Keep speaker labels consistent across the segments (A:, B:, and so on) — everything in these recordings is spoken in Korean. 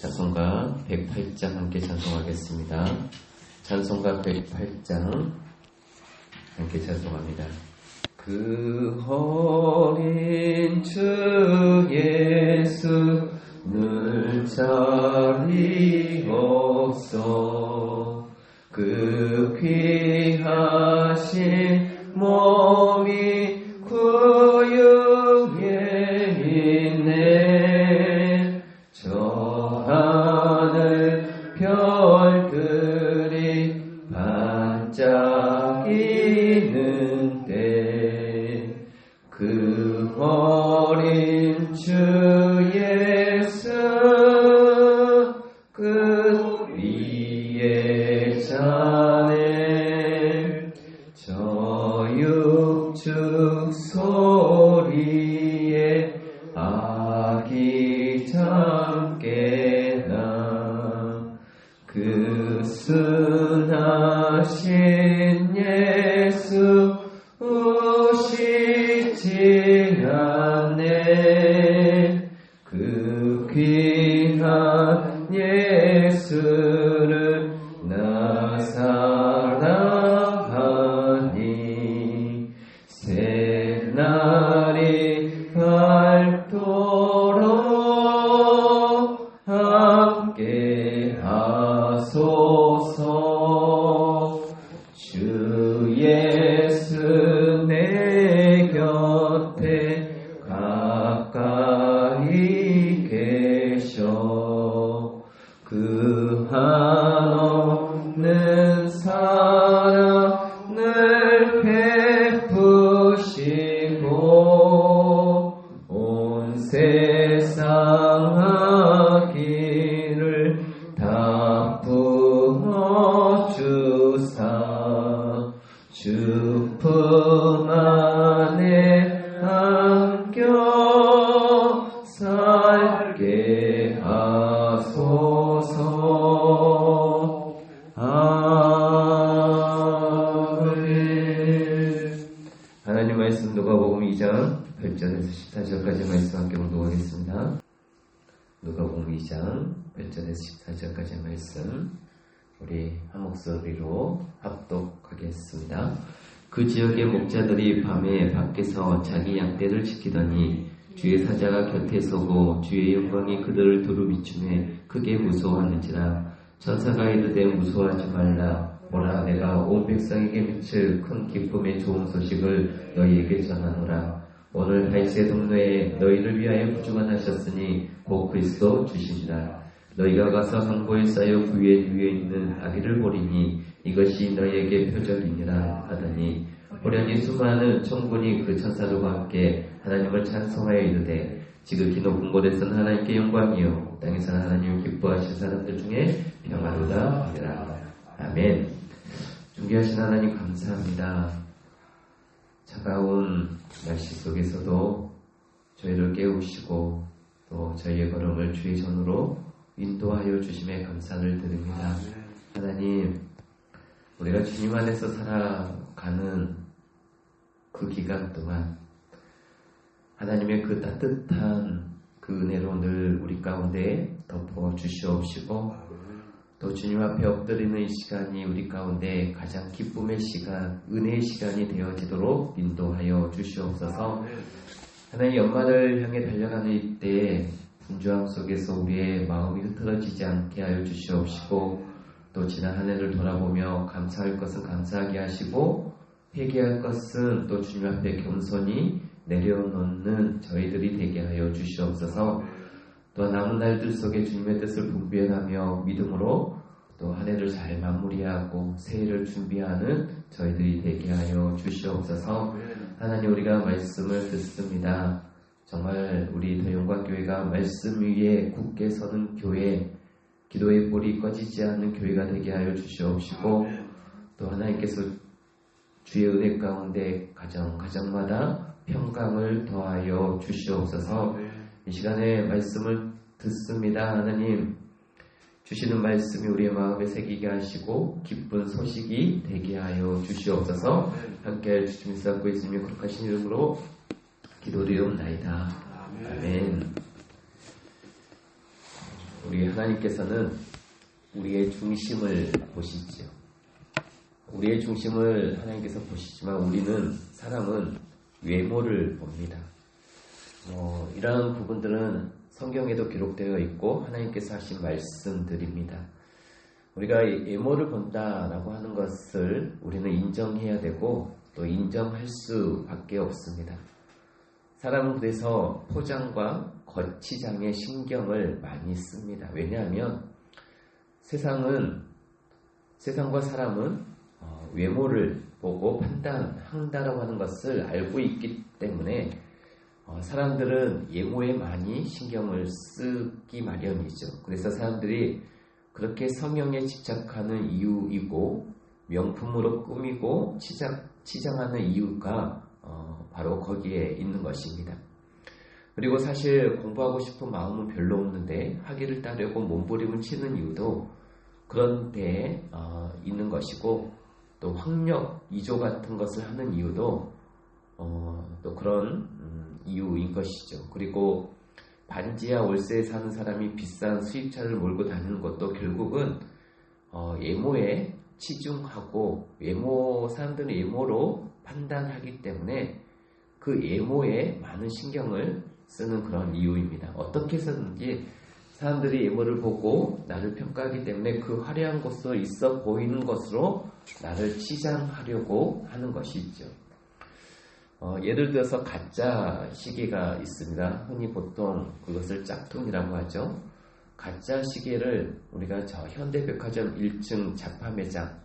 A: 찬송가 108장 함께 찬송하겠습니다. 찬송가 108장 함께 찬송합니다. 그 어린 주 예수 늘 자리옵소. 그 귀하신 몸이 구유에 있네. 저 하늘 별들이 반짝이는데 그 어린 주 예수 그 위에 자네. 저 육축 소리에 아기 잠깨나. 그 순하신 예수 우시지 않네. 그 귀한 예수를 나 사랑하니. 새날이 밝도록 함께 하소서. 주 예수 내 곁에 가까이 계셔. 그 한없는 사랑을 베푸시고 온 세상 악기를 다 품어주사. 주 품 안에 안겨 살게 하소서. 아멘. 하나님 말씀 누가복음 2장 8절에서 14절까지 말씀 함께 공독하겠습니다. 누가복음 2장 8절에서 14절까지 말씀 우리 한 목소리로 합독하겠습니다. 그 지역의 목자들이 밤에 밖에서 자기 양떼를 지키더니 주의 사자가 곁에 서고 주의 영광이 그들을 두루 비추매 크게 무서워하는지라. 천사가 이르되 무서워하지 말라. 보라, 내가 온 백성에게 미칠 큰 기쁨의 좋은 소식을 너희에게 전하노라. 오늘 다윗의 동네에 너희를 위하여 부중한 하셨으니 곧 그리스도 주시니라. 너희가 가서 항구에 쌓여 그 위에 있는 아기를 보리니 이것이 너희에게 표적이니라 하더니 호련히 수많은 천군이 그 천사들과 함께 하나님을 찬송하여 이르되 지극히 높은 곳에서는 하나님께 영광이요 땅에서는 하나님을 기뻐하신 사람들 중에 평화로다 하니라. 아멘. 존귀하신 하나님 감사합니다. 차가운 날씨 속에서도 저희를 깨우시고 또 저희의 걸음을 주의 손으로 인도하여 주심에 감사를 드립니다. 하나님, 우리가 주님 안에서 살아가는 그 기간 동안 하나님의 그 따뜻한 그 은혜로 늘 우리 가운데 덮어 주시옵시고 또 주님 앞에 엎드리는 이 시간이 우리 가운데 가장 기쁨의 시간, 은혜의 시간이 되어지도록 인도하여 주시옵소서. 하나님, 연말을 향해 달려가는 이때에 분주함 속에서 우리의 마음이 흐트러지지 않게 하여 주시옵시고 또 지난 한 해를 돌아보며 감사할 것은 감사하게 하시고 회개할 것은 또 주님 앞에 겸손히 내려놓는 저희들이 되게 하여 주시옵소서. 또 남은 날들 속에 주님의 뜻을 분별하며 믿음으로 또 한 해를 잘 마무리하고 새해를 준비하는 저희들이 되게 하여 주시옵소서. 하나님, 우리가 말씀을 듣습니다. 정말 우리 대영광교회가 말씀 위에 굳게 서는 교회, 기도의 불이 꺼지지 않는 교회가 되게 하여 주시옵시고 또 하나님께서 주의 은혜 가운데 가정마다 평강을 더하여 주시옵소서. 이 시간에 말씀을 듣습니다. 하나님, 주시는 말씀이 우리의 마음에 새기게 하시고 기쁜 소식이 되게 하여 주시옵소서. 함께할 주님이 쌓고 있으며 거룩하신 이름으로 기도드리옵나이다. 아멘. 우리 하나님께서는 우리의 중심을 보시지요. 우리의 중심을 하나님께서 보시지만 우리는 사람은 외모를 봅니다. 이러한 부분들은 성경에도 기록되어 있고 하나님께서 하신 말씀들입니다. 우리가 외모를 본다라고 하는 것을 우리는 인정해야 되고 또 인정할 수밖에 없습니다. 사람은 그래서 포장과 거치장에 신경을 많이 씁니다. 왜냐하면 세상과 사람은 외모를 보고 판단한다라고 하는 것을 알고 있기 때문에 사람들은 외모에 많이 신경을 쓰기 마련이죠. 그래서 사람들이 그렇게 성형에 집착하는 이유이고 명품으로 꾸미고 치장하는 이유가 바로 거기에 있는 것입니다. 그리고 사실 공부하고 싶은 마음은 별로 없는데 학위를 따려고 몸부림을 치는 이유도 그런 데에 있는 것이고 또 학력 이조 같은 것을 하는 이유도 또 그런 이유인 것이죠. 그리고 반지하 월세에 사는 사람이 비싼 수입차를 몰고 다니는 것도 결국은 외모에 치중하고 사람들은 외모로 판단하기 때문에 그 외모에 많은 신경을 쓰는 그런 이유입니다. 어떻게 해서든지 사람들이 외모를 보고 나를 평가하기 때문에 그 화려한 것으로 있어 보이는 것으로 나를 치장하려고 하는 것이죠. 예를 들어서 가짜 시계가 있습니다. 흔히 보통 그것을 짝퉁이라고 하죠. 가짜 시계를 우리가 저 현대백화점 1층 자파 매장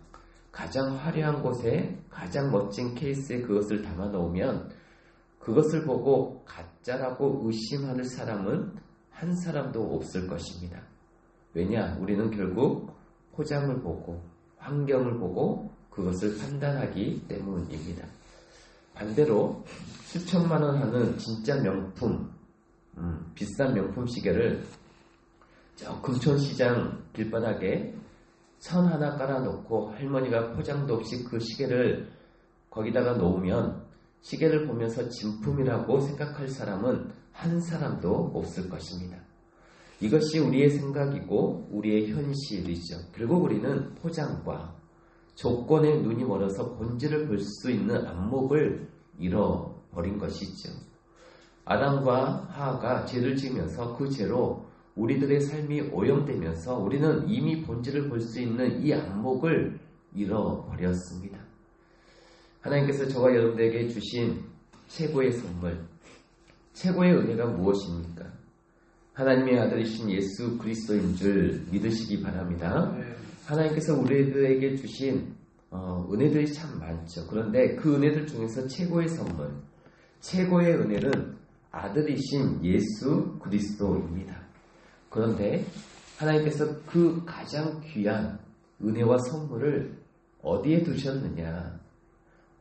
A: 가장 화려한 곳에 가장 멋진 케이스에 그것을 담아 놓으면 그것을 보고 가짜라고 의심하는 사람은 한 사람도 없을 것입니다. 왜냐? 우리는 결국 포장을 보고 환경을 보고 그것을 판단하기 때문입니다. 반대로 수천만 원 하는 진짜 명품, 비싼 명품 시계를 저 금천시장 길바닥에 천 하나 깔아놓고 할머니가 포장도 없이 그 시계를 거기다가 놓으면 시계를 보면서 진품이라고 생각할 사람은 한 사람도 없을 것입니다. 이것이 우리의 생각이고 우리의 현실이죠. 결국 우리는 포장과 조건에 눈이 멀어서 본질을 볼 수 있는 안목을 잃어버린 것이죠. 아담과 하와가 죄를 지으면서 그 죄로 우리들의 삶이 오염되면서 우리는 이미 본질을 볼 수 있는 이 안목을 잃어버렸습니다. 하나님께서 저와 여러분들에게 주신 최고의 선물, 최고의 은혜가 무엇입니까? 하나님의 아들이신 예수 그리스도인 줄 믿으시기 바랍니다. 하나님께서 우리들에게 주신 은혜들이 참 많죠. 그런데 그 은혜들 중에서 최고의 선물, 최고의 은혜는 아들이신 예수 그리스도입니다. 그런데 하나님께서 그 가장 귀한 은혜와 선물을 어디에 두셨느냐?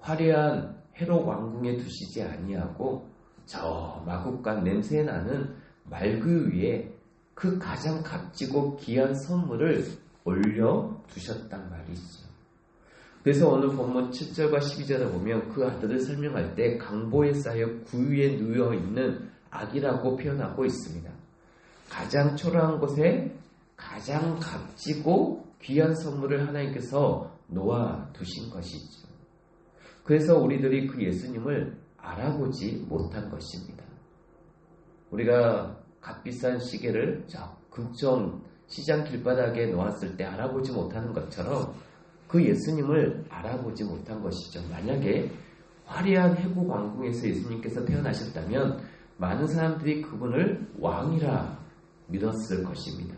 A: 화려한 헤롯 왕궁에 두시지 아니하고 저 마국간 냄새나는 말그 위에 그 가장 값지고 귀한 선물을 올려두셨단 말이죠. 그래서 오늘 본문 7절과 12절을 보면 그 아들을 설명할 때 강보에 쌓여 구유에 누워있는 아기라고 표현하고 있습니다. 가장 초라한 곳에 가장 값지고 귀한 선물을 하나님께서 놓아두신 것이죠. 그래서 우리들이 그 예수님을 알아보지 못한 것입니다. 우리가 값비싼 시계를 저 금천 시장 길바닥에 놓았을 때 알아보지 못하는 것처럼 그 예수님을 알아보지 못한 것이죠. 만약에 화려한 해국 왕궁에서 예수님께서 태어나셨다면 많은 사람들이 그분을 왕이라 믿었을 것입니다.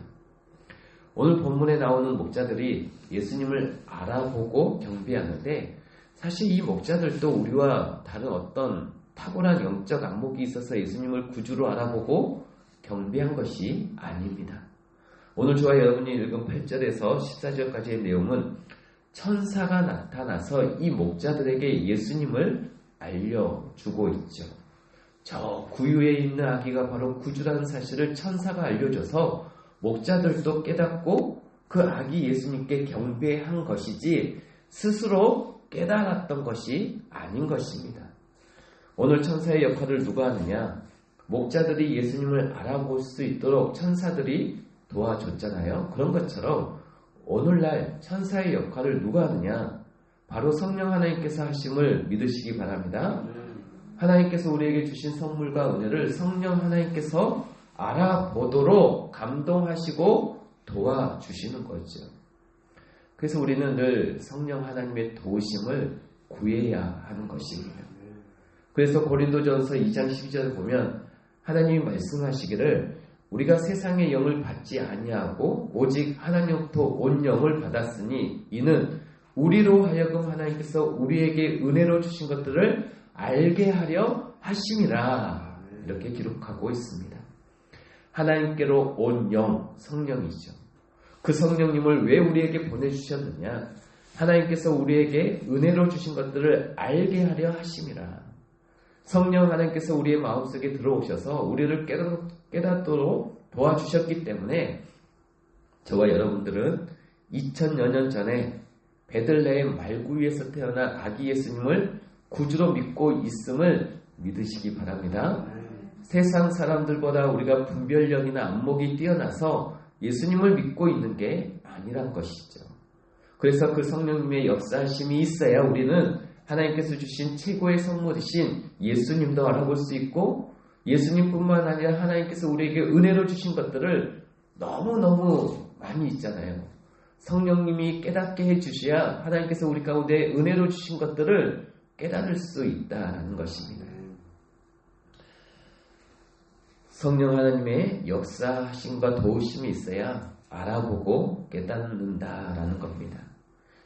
A: 오늘 본문에 나오는 목자들이 예수님을 알아보고 경배하는데 사실 이 목자들도 우리와 다른 어떤 탁월한 영적 안목이 있어서 예수님을 구주로 알아보고 경배한 것이 아닙니다. 오늘 저와 여러분이 읽은 8절에서 14절까지의 내용은 천사가 나타나서 이 목자들에게 예수님을 알려주고 있죠. 저 구유에 있는 아기가 바로 구주라는 사실을 천사가 알려줘서 목자들도 깨닫고 그 아기 예수님께 경배한 것이지 스스로 깨달았던 것이 아닌 것입니다. 오늘 천사의 역할을 누가 하느냐? 목자들이 예수님을 알아볼 수 있도록 천사들이 도와줬잖아요. 그런 것처럼 오늘날 천사의 역할을 누가 하느냐? 바로 성령 하나님께서 하심을 믿으시기 바랍니다. 하나님께서 우리에게 주신 선물과 은혜를 성령 하나님께서 알아보도록 감동하시고 도와주시는 거죠. 그래서 우리는 늘 성령 하나님의 도우심을 구해야 하는 것입니다. 그래서 고린도전서 2장 12절을 보면 하나님이 말씀하시기를 우리가 세상의 영을 받지 아니하고 오직 하나님부터 온 영을 받았으니 이는 우리로 하여금 하나님께서 우리에게 은혜로 주신 것들을 알게 하려 하심이라 이렇게 기록하고 있습니다. 하나님께로 온 영, 성령이죠. 그 성령님을 왜 우리에게 보내주셨느냐? 하나님께서 우리에게 은혜로 주신 것들을 알게 하려 하심이라. 성령 하나님께서 우리의 마음속에 들어오셔서 우리를 깨닫도록 도와주셨기 때문에 저와 여러분들은 2000여 년 전에 베들레헴 말구유에서 태어난 아기 예수님을 구주로 믿고 있음을 믿으시기 바랍니다. 세상 사람들보다 우리가 분별력이나 안목이 뛰어나서 예수님을 믿고 있는 게 아니란 것이죠. 그래서 그 성령님의 역사하심이 있어야 우리는 하나님께서 주신 최고의 선물이신 예수님도 알아볼 수 있고 예수님뿐만 아니라 하나님께서 우리에게 은혜로 주신 것들을 너무너무 많이 있잖아요. 성령님이 깨닫게 해주셔야 하나님께서 우리 가운데 은혜로 주신 것들을 깨달을 수 있다는 것입니다. 성령 하나님의 역사하심과 도우심이 있어야 알아보고 깨닫는다라는 겁니다.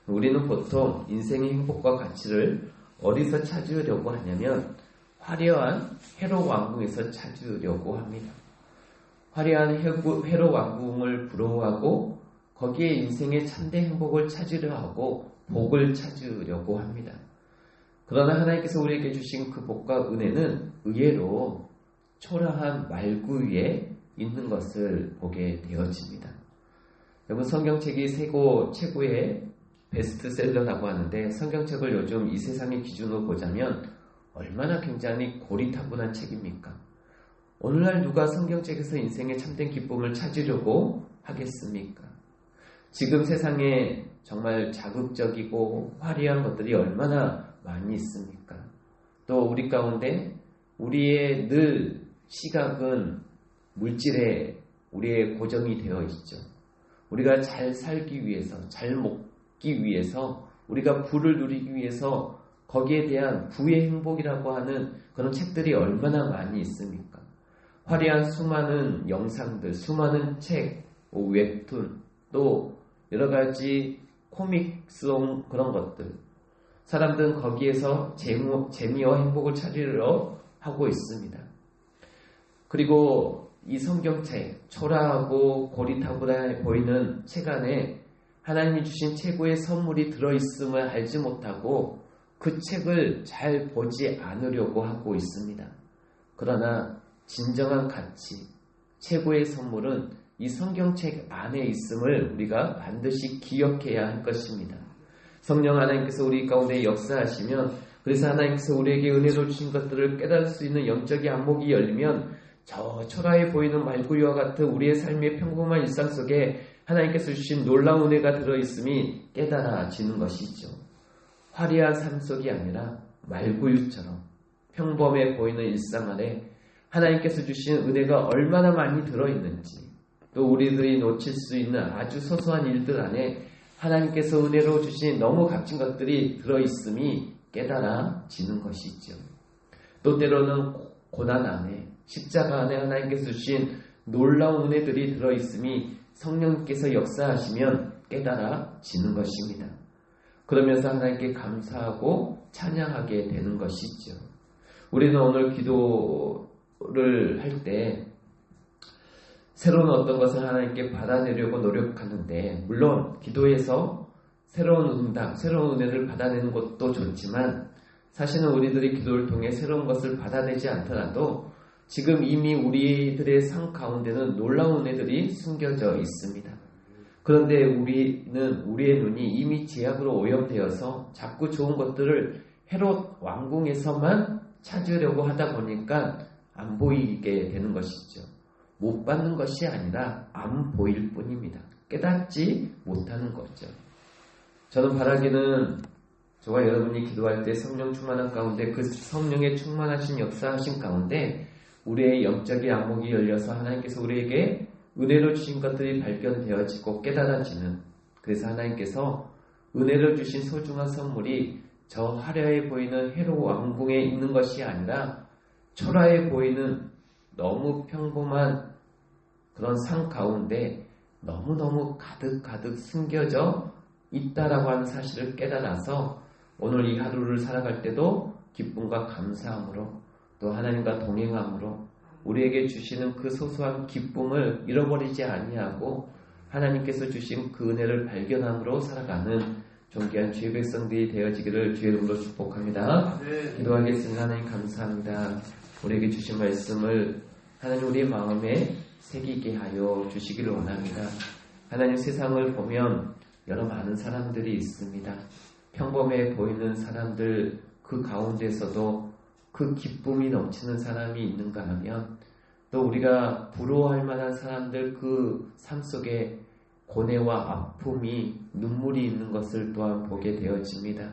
A: 우리는 보통 인생의 행복과 가치를 어디서 찾으려고 하냐면 화려한 헤롯 왕궁에서 찾으려고 합니다. 화려한 헤롯 왕궁을 부러워하고 거기에 인생의 참된 행복을 찾으려 하고 복을 찾으려고 합니다. 그러나 하나님께서 우리에게 주신 그 복과 은혜는 의외로 초라한 말구 위에 있는 것을 보게 되어집니다. 여러분 성경책이 최고의 베스트셀러라고 하는데 성경책을 요즘 이 세상의 기준으로 보자면 얼마나 굉장히 고리타분한 책입니까? 오늘날 누가 성경책에서 인생의 참된 기쁨을 찾으려고 하겠습니까? 지금 세상에 정말 자극적이고 화려한 것들이 얼마나 많이 있습니까? 또 우리 가운데 우리의 늘 시각은 물질에 우리의 고정이 되어 있죠. 우리가 잘 살기 위해서, 잘 먹기 위해서, 우리가 부를 누리기 위해서 거기에 대한 부의 행복이라고 하는 그런 책들이 얼마나 많이 있습니까? 화려한 수많은 영상들, 수많은 책, 웹툰, 또 여러 가지 코믹송 그런 것들. 사람들은 거기에서 재미와 행복을 찾으려 하고 있습니다. 그리고 이 성경책, 초라하고 고리타분해 보이는 책 안에 하나님이 주신 최고의 선물이 들어있음을 알지 못하고 그 책을 잘 보지 않으려고 하고 있습니다. 그러나 진정한 가치, 최고의 선물은 이 성경책 안에 있음을 우리가 반드시 기억해야 할 것입니다. 성령 하나님께서 우리 가운데 역사하시면 그래서 하나님께서 우리에게 은혜로 주신 것들을 깨달을 수 있는 영적인 안목이 열리면 저 초라해 보이는 말구유와 같은 우리의 삶의 평범한 일상 속에 하나님께서 주신 놀라운 은혜가 들어있음이 깨달아지는 것이죠. 화려한 삶 속이 아니라 말구유처럼 평범해 보이는 일상 안에 하나님께서 주신 은혜가 얼마나 많이 들어있는지 또 우리들이 놓칠 수 있는 아주 소소한 일들 안에 하나님께서 은혜로 주신 너무 값진 것들이 들어있음이 깨달아지는 것이죠. 또 때로는 고난 안에 십자가 안에 하나님께서 주신 놀라운 은혜들이 들어있음이 성령님께서 역사하시면 깨달아지는 것입니다. 그러면서 하나님께 감사하고 찬양하게 되는 것이죠. 우리는 오늘 기도를 할 때 새로운 어떤 것을 하나님께 받아내려고 노력하는데 물론 기도에서 새로운 응답, 새로운 은혜를 받아내는 것도 좋지만 사실은 우리들이 기도를 통해 새로운 것을 받아내지 않더라도 지금 이미 우리들의 삶 가운데는 놀라운 은혜들이 숨겨져 있습니다. 그런데 우리의 눈이 이미 죄악으로 오염되어서 자꾸 좋은 것들을 헤롯 왕궁에서만 찾으려고 하다 보니까 안 보이게 되는 것이죠. 못 받는 것이 아니라 안 보일 뿐입니다. 깨닫지 못하는 거죠. 저는 바라기는 저와 여러분이 기도할 때 성령 충만한 가운데 그 성령의 충만하신 역사하신 가운데 우리의 영적인 안목이 열려서 하나님께서 우리에게 은혜로 주신 것들이 발견되어지고 깨달아지는, 그래서 하나님께서 은혜로 주신 소중한 선물이 저 화려해 보이는 헤롯 왕궁에 있는 것이 아니라 초라해 보이는 너무 평범한 그런 상 가운데 너무너무 가득 숨겨져 있다라고 하는 사실을 깨달아서 오늘 이 하루를 살아갈 때도 기쁨과 감사함으로 또 하나님과 동행함으로 우리에게 주시는 그 소소한 기쁨을 잃어버리지 아니하고 하나님께서 주신 그 은혜를 발견함으로 살아가는 존귀한 주의 백성들이 되어지기를 주의 이름으로 축복합니다. 기도하겠습니다. 하나님 감사합니다. 우리에게 주신 말씀을 하나님 우리의 마음에 새기게 하여 주시기를 원합니다. 하나님 세상을 보면 여러 많은 사람들이 있습니다. 평범해 보이는 사람들 그 가운데서도 그 기쁨이 넘치는 사람이 있는가 하면 또 우리가 부러워할 만한 사람들 그 삶 속에 고뇌와 아픔이 눈물이 있는 것을 또한 보게 되어집니다.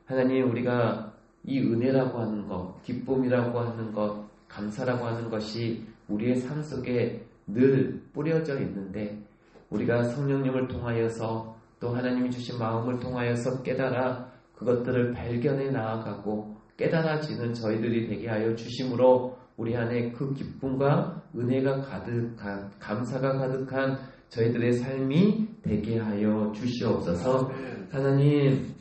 A: 하나님 우리가 이 은혜라고 하는 것, 기쁨이라고 하는 것, 감사라고 하는 것이 우리의 삶 속에 늘 뿌려져 있는데 우리가 성령님을 통하여서 또 하나님이 주신 마음을 통하여서 깨달아 그것들을 발견해 나아가고 깨달아지는 저희들이 되게 하여 주심으로 우리 안에 그 기쁨과 은혜가 가득한, 감사가 가득한 저희들의 삶이 되게 하여 주시옵소서. 하나님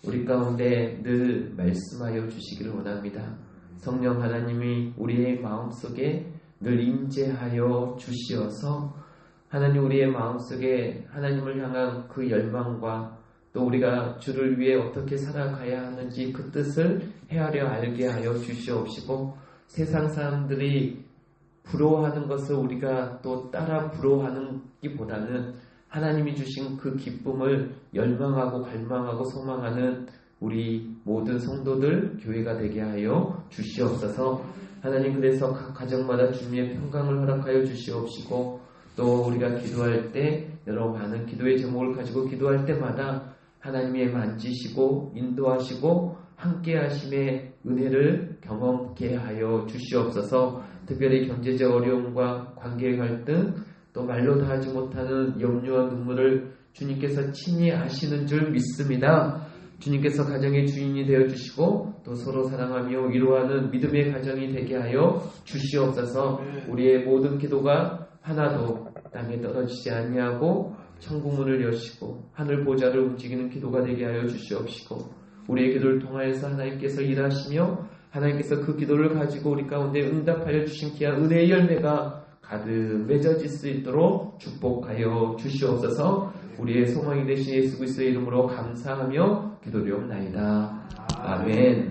A: 우리 가운데 늘 말씀하여 주시기를 원합니다. 성령 하나님이 우리의 마음속에 늘 임재하여 주시어서 하나님 우리의 마음속에 하나님을 향한 그 열망과 또 우리가 주를 위해 어떻게 살아가야 하는지 그 뜻을 헤아려 알게 하여 주시옵시고 세상 사람들이 부러워하는 것을 우리가 또 따라 부러워하는 기보다는 하나님이 주신 그 기쁨을 열망하고 갈망하고 소망하는 우리 모든 성도들 교회가 되게 하여 주시옵소서. 하나님 그래서 각 가정마다 주님의 평강을 허락하여 주시옵시고 또 우리가 기도할 때 여러 많은 기도의 제목을 가지고 기도할 때마다 하나님의 만지시고 인도하시고 함께 하심의 은혜를 경험케 하여 주시옵소서. 특별히 경제적 어려움과 관계의 갈등 또 말로 다 하지 못하는 염려와 눈물을 주님께서 친히 아시는 줄 믿습니다. 주님께서 가정의 주인이 되어주시고 또 서로 사랑하며 위로하는 믿음의 가정이 되게 하여 주시옵소서. 우리의 모든 기도가 하나도 땅에 떨어지지 아니하고 천국문을 여시고 하늘 보좌를 움직이는 기도가 되게 하여 주시옵시고 우리의 기도를 통하여서 하나님께서 일하시며 하나님께서 그 기도를 가지고 우리 가운데 응답하여 주신 귀한 은혜의 열매가 가득 맺어질 수 있도록 축복하여 주시옵소서. 우리의 소망이 되신 예수 그리스도의 이름으로 감사하며 기도드리옵나이다. 아멘.